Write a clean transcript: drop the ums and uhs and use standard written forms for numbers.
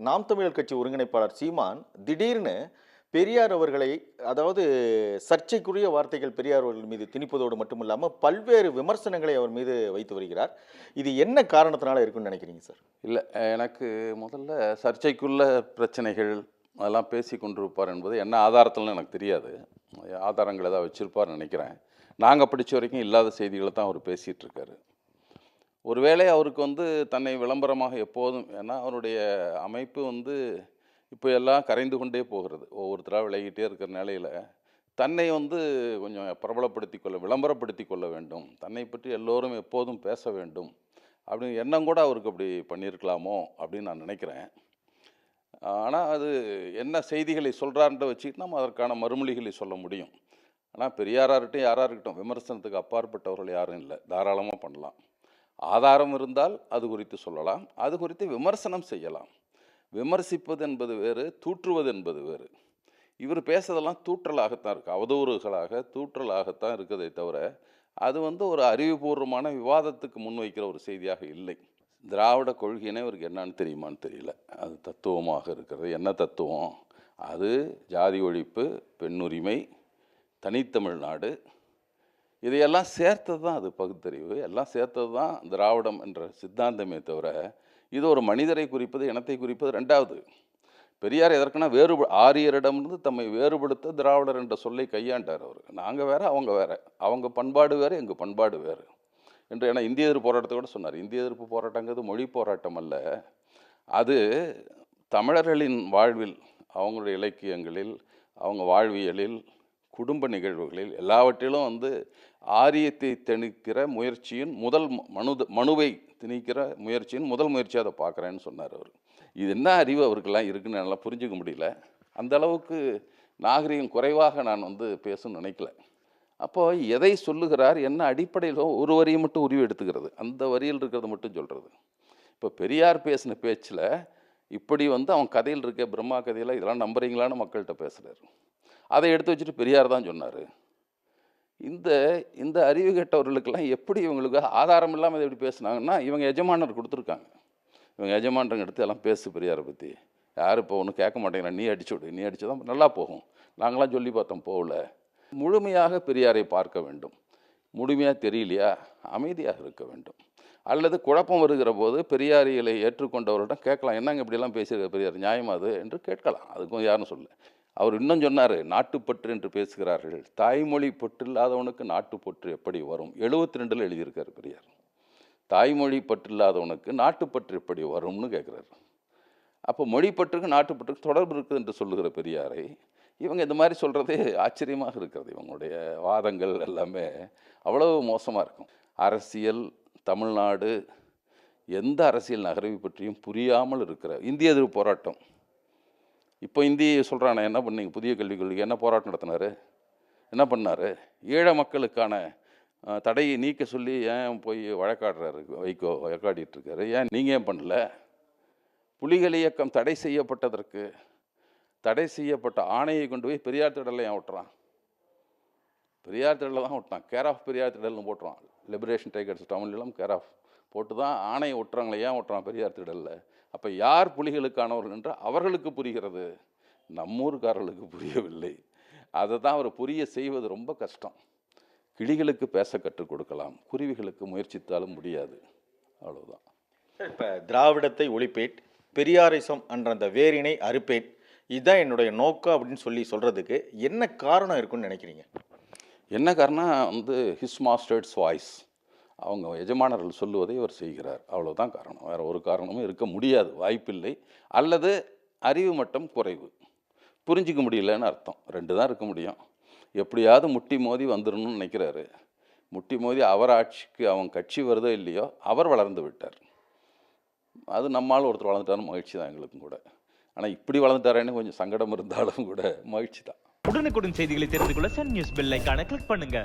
நாம் தமிழர் கட்சி ஒருங்கிணைப்பாளர் சீமான் திடீர்னு பெரியார் அவர்களை, அதாவது சர்ச்சைக்குரிய வார்த்தைகள் பெரியார் அவர்கள் மீது திணிப்பதோடு மட்டுமில்லாமல் பல்வேறு விமர்சனங்களை அவர் மீது வைத்து வருகிறார். இது என்ன காரணத்தினால இருக்குன்னு நினைக்கிறீங்க சார்? இல்லை, எனக்கு முதல்ல சர்ச்சைக்குள்ள பிரச்சனைகள் அதெல்லாம் பேசி கொண்டிருப்பார் என்பது என்ன ஆதாரத்தில்னு எனக்கு தெரியாது. ஆதாரங்கள் ஏதாவது வச்சுருப்பார்னு நினைக்கிறேன். நாங்கள் படித்த வரைக்கும் இல்லாத செய்திகளை தான் அவர் பேசிகிட்டு இருக்காரு. ஒருவேளை அவருக்கு தன்னை விளம்பரமாக எப்போதும், ஏன்னா அவருடைய அமைப்பு இப்போ எல்லாம் கரைந்து கொண்டே போகிறது, ஒவ்வொருத்தராக விலகிட்டே இருக்கிற நிலையில் தன்னை கொஞ்சம் பிரபலப்படுத்தி கொள்ள, விளம்பரப்படுத்தி கொள்ள வேண்டும், தன்னை பற்றி எல்லோரும் எப்போதும் பேச வேண்டும் அப்படின்னு எண்ணம் கூட அவருக்கு அப்படி பண்ணியிருக்கலாமோ அப்படின்னு நான் நினைக்கிறேன். ஆனால் அது என்ன செய்திகளை சொல்கிறார்ன்ற வச்சுக்கிட்டு நம்ம அதற்கான மறுமொழிகளை சொல்ல முடியும். ஆனால் பெரியாராக இருக்கட்டும், யாராக இருக்கட்டும், விமர்சனத்துக்கு அப்பாற்பட்டவர்கள் யாரும் இல்லை, தாராளமாக பண்ணலாம். ஆதாரம் இருந்தால் அது குறித்து சொல்லலாம், அது குறித்து விமர்சனம் செய்யலாம். விமர்சிப்பது என்பது வேறு, தூற்றுவது என்பது வேறு. இவர் பேசுறதெல்லாம் தூற்றலாகத்தான் இருக்குது, அவதூறுகளாக தூற்றலாகத்தான் இருக்குதே தவிர அது ஒரு அறிவுபூர்வமான விவாதத்துக்கு முன்வைக்கிற ஒரு செய்தியாக இல்லை. திராவிட கொள்கையினே இவருக்கு என்னன்னு தெரியுமான்னு தெரியல. அது தத்துவமாக இருக்கிறது. என்ன தத்துவம் அது? ஜாதி ஒழிப்பு, பெண்ணுரிமை, தனித்தமிழ்நாடு, இதையெல்லாம் சேர்த்தது தான் அது பகுத்தறிவு. எல்லாம் சேர்த்தது தான் திராவிடம் என்ற சித்தாந்தமே தவிர இது ஒரு மனிதரை குறிப்பது, இனத்தை குறிப்பது ரெண்டாவது. பெரியார் எதற்குனா ஆரியரிடமிருந்து தம்மை வேறுபடுத்த திராவிடர் என்ற சொல்லை கையாண்டார் அவர். நாங்கள் வேறு, அவங்க வேறு, அவங்க பண்பாடு வேறு, எங்கள் பண்பாடு வேறு என்று. ஏன்னா இந்திய எதிர்ப்பு போராட்டத்தை கூட சொன்னார். இந்திய எதிர்ப்பு போராட்டங்கிறது மொழி போராட்டம் அல்ல, அது தமிழர்களின் வாழ்வில், அவங்களுடைய இலக்கியங்களில், அவங்க வாழ்வியலில், குடும்ப நிகழ்வுகளில் எல்லாவற்றிலும் ஆரியத்தை திணிக்கிற முயற்சியின் முதல் மனுவை திணிக்கிற முயற்சியின் முதல் முயற்சியாக அதை பார்க்குறேன்னு சொன்னார் அவர். இது என்ன அறிவு அவருக்கெல்லாம் இருக்குன்னு நல்லா புரிஞ்சுக்க முடியல. அந்த அளவுக்கு நாகரிகம் குறைவாக நான் பேசணும்னு நினைக்கல. அப்போது எதை சொல்லுகிறார், என்ன அடிப்படையில் ஒரு வரியை மட்டும் உருவி எடுத்துக்கிறது, அந்த வரியில் இருக்கிறத மட்டும் சொல்கிறது. இப்போ பெரியார் பேசின பேச்சில் இப்படி அவன் கதையில் இருக்க பிரம்மா கதையில் இதெல்லாம் நம்புறீங்களான்னு மக்கள்கிட்ட பேசுகிறார். அதை எடுத்து வச்சுட்டு பெரியார் தான் சொன்னார். இந்த அறிவு கேட்டவர்களுக்கெல்லாம் எப்படி இவங்களுக்கு ஆதாரம் இல்லாமல் இதை எப்படி பேசுனாங்கன்னா, இவங்க எஜமானர் கொடுத்துருக்காங்க, இவங்க எஜமானருங்க எடுத்து எல்லாம் பேசு பெரியாரை பற்றி. யார் இப்போ ஒன்றும் கேட்க மாட்டேங்கிறா, நீ அடிச்சு விடு, நீ அடிச்சு தான் நல்லா போகும், நாங்களாம் சொல்லி பார்த்தோம் போகல. முழுமையாக பெரியாரை பார்க்க வேண்டும். முழுமையாக தெரியலையா, அமைதியாக இருக்க வேண்டும். அல்லது குழப்பம் வருகிற போது பெரியாரிகளை ஏற்றுக்கொண்டவர்களிடம் கேட்கலாம், என்னங்க இப்படியெல்லாம் பேசியிருக்க பெரியார், நியாயமா அது என்று கேட்கலாம். அதுக்கும் யாரும் சொல்ல. அவர் இன்னும் சொன்னார், நாட்டுப்பற்று என்று பேசுகிறார்கள், தாய்மொழி பற்று இல்லாதவனுக்கு நாட்டுப்பற்று எப்படி வரும்? 72 எழுதியிருக்கார் பெரியார். தாய்மொழி பற்று இல்லாதவனுக்கு நாட்டுப்பற்று எப்படி வரும்னு கேட்குறாரு. அப்போ மொழிப்பற்றுக்கு நாட்டுப்பற்றுக்கு தொடர்பு இருக்குது என்று சொல்லுகிற பெரியாரை இவங்க இந்த மாதிரி சொல்கிறதே ஆச்சரியமாக இருக்கிறது. இவங்களுடைய வாதங்கள் எல்லாமே அவ்வளவு மோசமாக இருக்கும். அரசியல், தமிழ்நாடு, எந்த அரசியல் நகர்வை பற்றியும் புரியாமல் இருக்கிற இந்திய எதிர்ப்பு போராட்டம். இப்போ இந்தியை சொல்கிறானே, என்ன பண்ணீங்க புதிய கல்விக் கொள்கை, என்ன போராட்டம் நடத்தினார், என்ன பண்ணார்? ஏழை மக்களுக்கான தடையை நீக்க சொல்லி ஏன் போய் வழக்காடுறாரு வைகோ, வழக்காடிட்டு இருக்காரு. ஏன் நீங்கள் ஏன் பண்ணல? புலிகள் இயக்கம் தடை செய்யப்பட்டதற்கு தடை செய்யப்பட்ட ஆணையை கொண்டு போய் பெரியார் திடலில் ஏன் விட்டுறான்? பெரியார் திடலில் தான் விட்டான், கேர் ஆஃப் பெரியார் திடல்னு போட்டுருவான். லிபரேஷன் டைகர்ஸ் தமிழ்லாம் கேர் ஆஃப் போட்டு தான் ஆணையை விட்டுறாங்களே, ஏன் விட்டுறான் பெரியார் திடலில்? அப்போ யார் புலிகளுக்கானவர்கள் என்று அவர்களுக்கு புரிகிறது, நம்மூர்காரர்களுக்கு புரியவில்லை. அதை தான் அவர் புரிய செய்வது ரொம்ப கஷ்டம். கிளிகளுக்கு பேச கற்றுக் கொடுக்கலாம், குருவிகளுக்கு முயற்சித்தாலும் முடியாது, அவ்வளவுதான். இப்போ திராவிடத்தை ஒழிப்பேன், பெரியாரிசம் என்ற அந்த வேரினை அறுப்பேன், இதுதான் என்னுடைய நோக்கம் அப்படின்னு சொல்கிறதுக்கு என்ன காரணம் இருக்குன்னு நினைக்கிறீங்க? என்ன காரணம்? ஹிஸ் மாஸ்டர்ஸ் வாய்ஸ், அவங்க எஜமானர்கள் சொல்லுவதை அவர் செய்கிறார், அவ்வளோதான் காரணம். வேறு ஒரு காரணமும் இருக்க முடியாது, வாய்ப்பில்லை. அல்லது அறிவு மட்டம் குறைவு, புரிஞ்சிக்க முடியலன்னு அர்த்தம். ரெண்டு தான் இருக்க முடியும். எப்படியாவது முட்டி மோதி வந்துடணும்னு நினைக்கிறாரு. முட்டி மோதி அவர் ஆட்சிக்கு அவன் கட்சி வருதோ இல்லையோ அவர் வளர்ந்து விட்டார். அது நம்மால் ஒருத்தர் வளர்ந்துட்டாலும் மகிழ்ச்சி தான் எங்களுக்கும் கூட. ஆனால் இப்படி வளர்ந்துட்டாரேன்னு கொஞ்சம் சங்கடம் இருந்தாலும் கூட மகிழ்ச்சி தான். உடனுக்குடன் செய்திகளை தெரிந்து கொள்ள சன் நியூஸ் பெல் ஐகானை கிளிக் பண்ணுங்க.